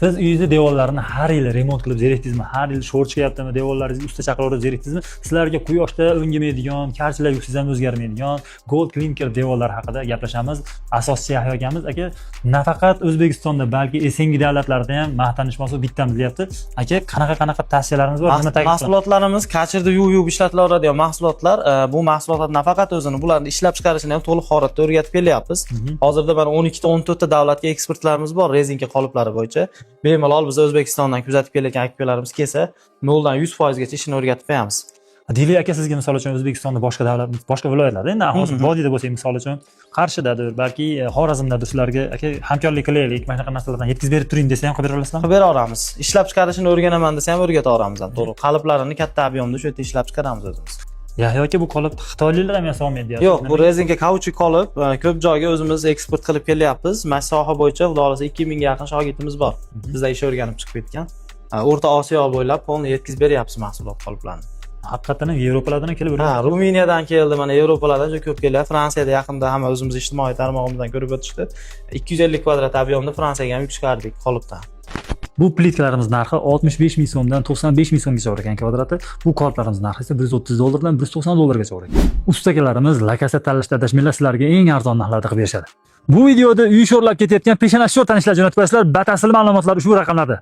Siz uyingizni devorlarini har yil remont qilib zerikdingizmi? Har yil sho'r chiqyaptimi? Devorlaringizni usta chaqirib zerikdingizmi? Sizlarga quyoshda o'ngimaydigan, karchilar yuksiz ham o'zgarmaydigan gold clinker devorlar haqida gaplashamiz. Asoschi Yahyo akamiz aka nafaqat O'zbekistonda, balki Esengi davlatlarda ham maqtanish mavzu bittamiz deyapti. Aka, qanaqa tavsiyalarimiz bor? Nima taklif? Mahsulotlarimiz kachirda yuvib ishlatilaveradigan mahsulotlar. Bu mahsulotlar nafaqat o'zini, bularni ishlab chiqarishini ham to'liq holatda o'rgatib kelyapmiz. Hozirda mana 12 ta 14 ta davlatga eksportlarimiz bor rezinka qoliplari bo'yicha. Bemalol biz O'zbekistondan kuzatib kelayotgan akalarimiz kelsa, 0 dan 100% gacha ishini o'rgatib qo'yamiz. Dili aka, sizga misol uchun O'zbekistonda boshqa davlat, boshqa viloyatlarda, endi hozir vodiyda bo'lsak, misol uchun Qarshidadir, balki Xorazmdadir, sizlarga aka hamkorlik qilaylik, mana shunaqa narsalardan yetkazib berib turing desa ham qilib bera olasizmi? Qilib bera olamiz. Ishlab chiqarishini o'rganaman desa ham o'rgata olamiz ham. To'g'ri. Qoliplarni katta ob'yomda shu yerda ishlab chiqaramiz o'zimiz. Yahyo aka, bu qolip xitoyliklar ham yasolmaydi deyapsiz. Yo'q, bu rezinka kauchuk qolip, ko'p joyga o'zimiz eksport qilib kelyapmiz. Mana soha bo'yicha xudo xolasa 2000 ga yaqin shogirdimiz bor. Bizda ish o'rganib chiqib ketgan. O'rta Osiyo bo'ylab polni yetkazib beryapmiz mahsulot qoliplarni. Haqiqatan Yevropalardan kelib o'rganib. Ruminiyadan keldi, mana Yevropalardan juda ko'p kelyapti. Fransiyada yaqinda hamma o'zimiz ijtimoiy tarmog'imizdan ko'rib o'tishdi. 250 kvadrat ob'yomda Fransiyaga ham yuk chiqardik qolipdan. Bu plitkalarimiz narxi 65 ming so'mdan 95 ming so'mgacha bor ekan kvadrati. Bu kortlarimiz narxi esa 130 dollardan 190 dollargacha bor ekan. Ustakalarimiz lakasa tanlashda adashmanglar, sizlarga eng arzon narxlarda qilib berishadi. Bu videoda uy sho'rlab ketayotgan peshona sho'r tanishlar jo'natib qo'yasizlar. Batafsil ma'lumotlar ushbu raqamlarda.